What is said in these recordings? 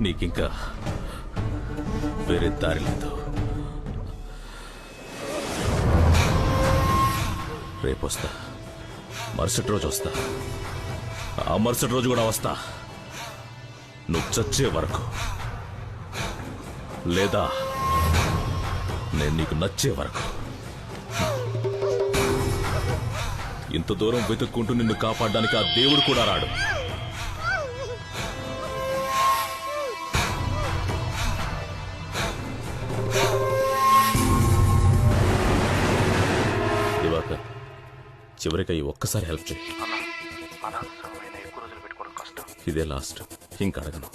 నీకింకా వేరే దారి లేదు. రేపు వస్తా, మరుసటి రోజు వస్తా, ఆ మరుసటి రోజు కూడా వస్తా. నువ్వు చచ్చే వరకు, లేదా నేను నీకు నచ్చే వరకు. ఇంత దూరం వెతుక్కుంటూ నిన్ను కాపాడడానికి ఆ దేవుడు కూడా రాడు. చివరికి ఒక్కసారి హెల్ప్ చేయి. ఇదే లాస్ట్, ఇంక అడగను.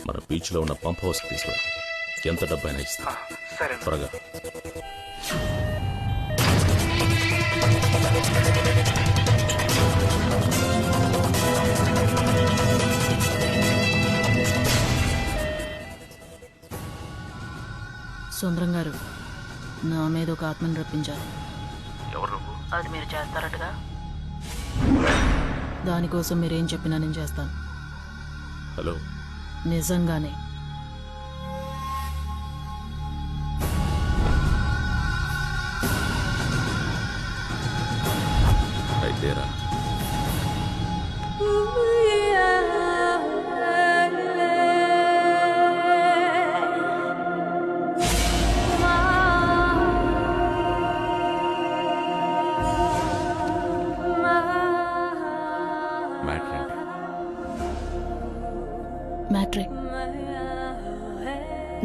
మన బీచ్ లో ఉన్న పంప్ హౌస్ తీసుకురా. ఎంత డబ్బైనా ఇస్తా. త్వరగా. సుందరం గారు, నా మీద ఒక ఆత్మని రప్పించారు. ఎవరు? అది మీరు చేస్తారటగా. దానికోసం మీరేం చెప్పినా నేను చేస్తాను. హలో, నిజంగానే. అయితేరా. మ్యాట్రే,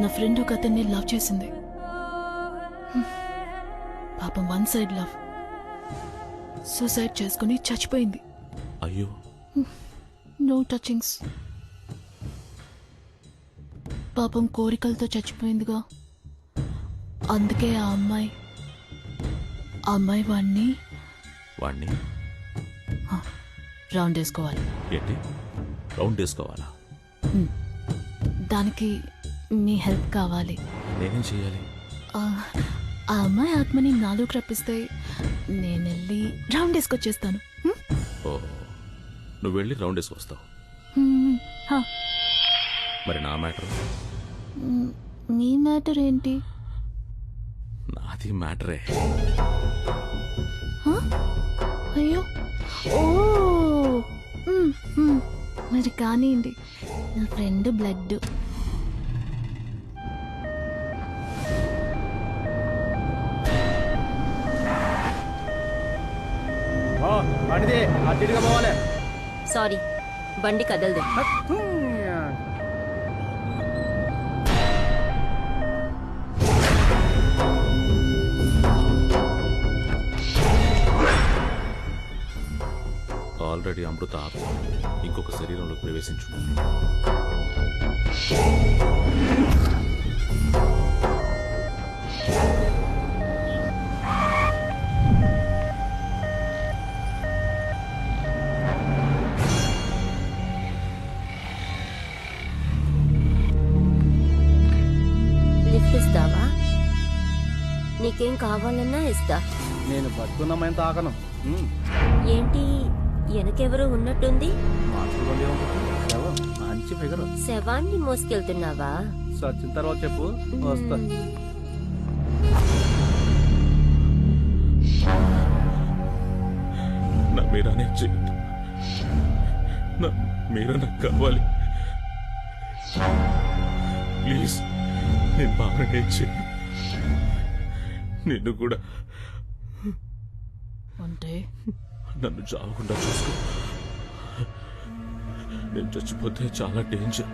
నా ఫ్రెండ్ ఒక అతన్ని లవ్ చేసింది. పాపం వన్ సైడ్ లవ్. సూసైడ్ చేసుకుని చచ్చిపోయింది. అయ్యో. No touchings. పాపం కోరికలతో చచ్చిపోయిందిగా. అందుకే ఆ అమ్మాయి వాణ్ణి రౌండ్ వేసుకోవాలి. ఏంటి రౌండ్ వేసుకోవాలా? దానికి మీ హెల్ప్ కావాలి. నేనేం చేయాలి? ఆ అమ్మాయి ఆత్మని నాలోకి రప్పిస్తే నేను వెళ్ళి రౌండ్ వేసుకొచ్చేస్తాను. ఓ, నువ్వు వెళ్ళి రౌండ్ వేసుకొస్తావు. మరి నా మ్యాటర్? నీ మ్యాటర్ ఏంటి? నాది మ్యాటరే. అయ్యో, ఓ, మరి కానివ్వండి. నా ఫ్రెండ్ బ్లడ్. సారీ, బండి కదలదు. ఆల్రెడీ అమృత ఆత్మ ఇంకొక శరీరంలోకి ప్రవేశించు. లిఫ్ట్ ఇస్తావా? నీకేం కావాలన్నా ఇస్తా. నేను బతుకున్నామని తాకను. ఏంటి వెనకెవరో ఉన్నట్టుంది? మంచి ఫిగర్. శవాన్ని మోసుకెళ్తున్నావా? సచిన తర్వాత చెప్పు, వస్తా. నా మీరానే చేయొద్దు. నా మీరా నాకు కావాలి. ప్లీజ్, నేను బాగానే చేయను. నిన్ను కూడా అంటే నన్ను చావకుండా చూసుకో. నేను చచ్చిపోతే చాలా డేంజర్.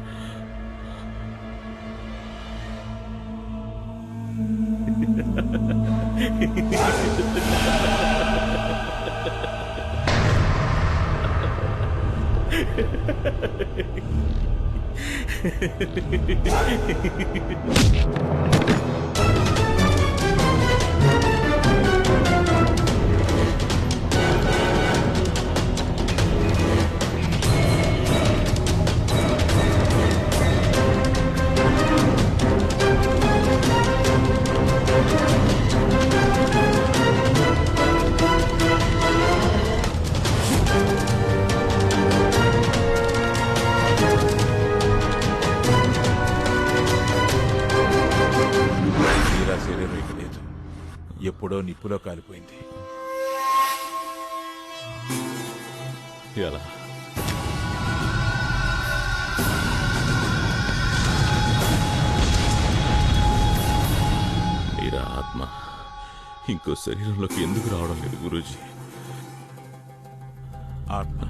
శరీరం ఇక లేదు, ఎప్పుడో నిప్పులో కాలిపోయింది. ఎలా? మీరా ఆత్మ ఇంకో శరీరంలోకి ఎందుకు రావడం లేదు గురూజీ? ఆత్మ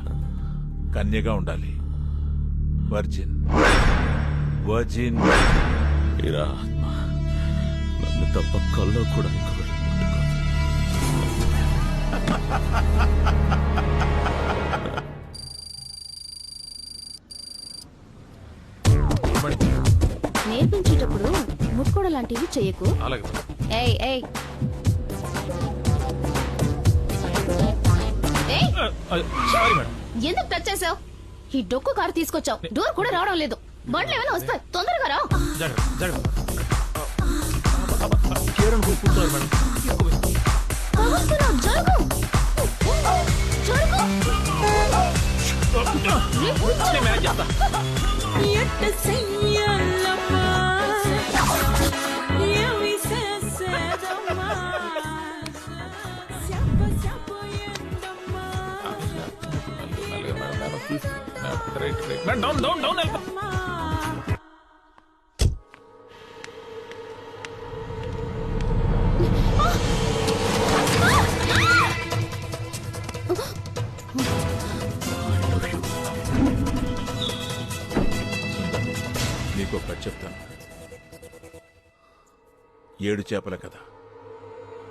కన్యగా ఉండాలి, వర్జిన్. మీరా ఆత్మ నన్ను తప్ప కల్లో కూడా ఇంకొకటి ముట్టుకోదు. నేర్పించేటప్పుడు ముట్టుకోవడం లాంటివి చెయ్యకు. ఏయ్ ఏయ్ ఏయ్! ఎందుకు టచ్ చేసావు? ఈ డొక్కు కారు తీసుకొచ్చావు, డోర్ కూడా రావడం లేదు. బండ్లు ఏమైనా వస్తాయి, తొందరగా రా. తగులుతున్నావు, జరుగు. నీకు కథ చెప్తాను. 7 చేపల కథ.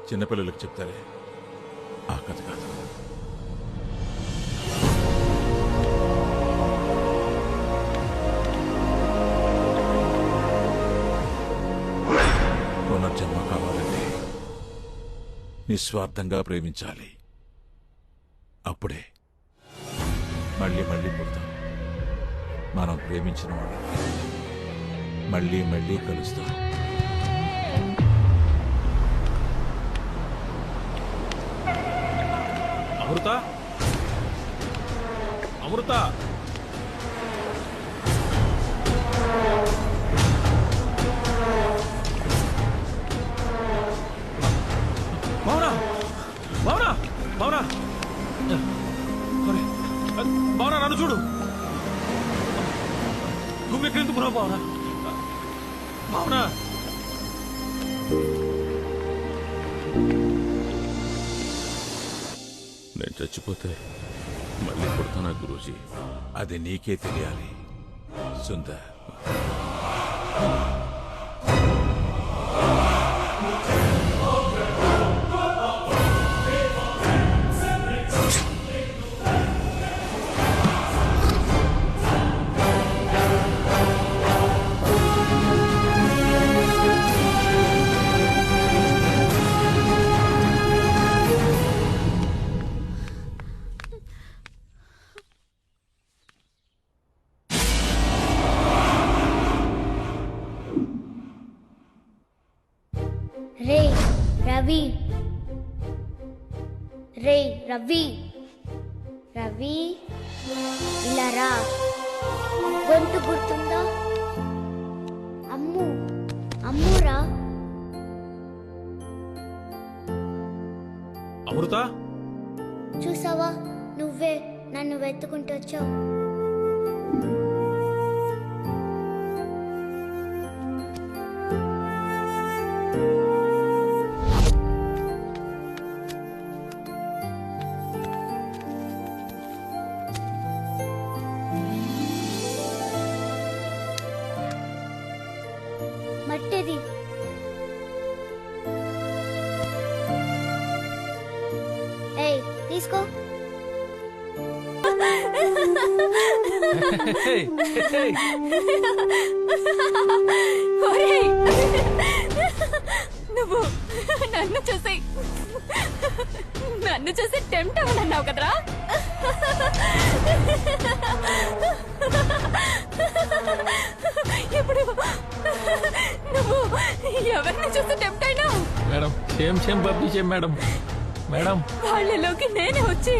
చిన్నపిల్లలకు చెప్తారే ఆ కథ కాదు. పునర్జన్మ కావాలంటే నిస్వార్థంగా ప్రేమించాలి. అప్పుడే మళ్ళీ మళ్ళీ పుడతాం. మనం ప్రేమించిన వాళ్ళు మళ్ళీ మళ్ళీ కలుస్తాం. అమృత, అమృత, భావనా, భావనా, భావనా, భావనా, నన్ను చూడు. నువ్వు ఎక్కడెందుకు రావు భావనా? భావనా, నేను చచ్చిపోతే మళ్ళీ పుడతానా గురూజీ? అది నీకే తెలియాలి సుందర్. రే రవి, రే రవి, రవి ఇలా రా. గొంతు గుర్తుందా? అమ్ము, అమ్మురా. అమృత, చూసావా, నువ్వే నన్ను వెతుకుంటూ వచ్చావు. మట్టిది. ఏయ్, తీసుకో. నువ్వు నన్ను చూసి టెంప్ట్ అవ్వనన్నావు కదరా? ఇప్పుడు నువ్వు ఎవరిని చూసి టెంప్ట్ అయినావు? మేడం, సేమ్ పబ్లిష్ చేయం మేడం. మేడం, వాళ్ళలోకి నేనే వచ్చి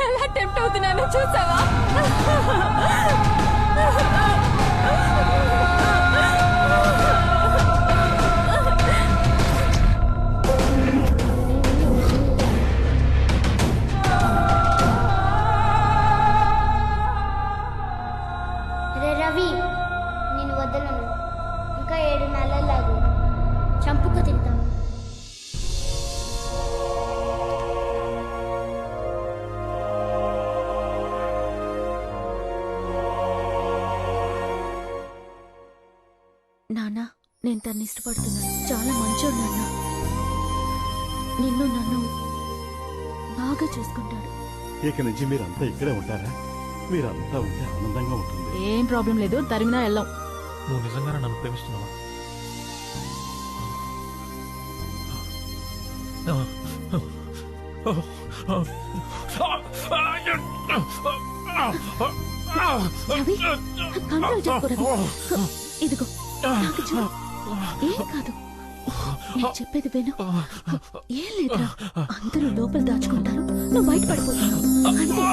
ఎలా టెంప్ట్ అవుతున్నానో చూసావా? రవి నేను వదలను. ఇంకా 7 నెలలాగు చంపుకు తింటాను. నాన్న, నేను తన్ని ఇష్టపడుతున్నాను. చాలా మంచోడు నాన్న. నిన్ను నన్ను బాగా చూసుకుంటాడు. ఇక నుంచి మీరంతా ఇక్కడే ఉంటారా? మీరంతా ఉంటే ఆనందంగా ఉంటుంది. ఏం ప్రాబ్లం లేదు, తరిమినా వెళ్ళాం. నువ్వు నిజంగానే నన్ను ప్రేమిస్తున్నావా? రవి, కంట్రోల్ చేసుకో రవి. ఇదిగో నాకు చూడు. ఏం కాదు, నేను చెప్పేది విను. ఏం లేదురా, అందరూ లోపల దాచుకుంటారు, నువ్వు బయట పడిపోతున్నావు అంతే.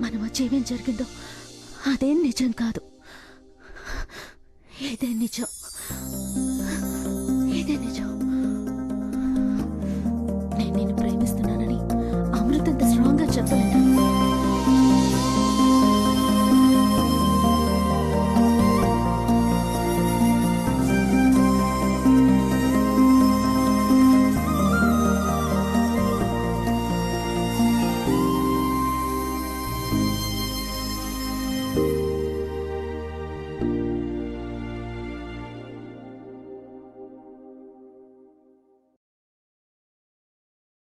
మన మధ్య ఏమేం జరిగిందో అదేం నిజం కాదు. ఇదే నిజం, ఇదే నిజం. నేను నిన్ను ప్రేమిస్తున్నానని అమృతంత స్ట్రాంగ్ గా చెప్పలేదు.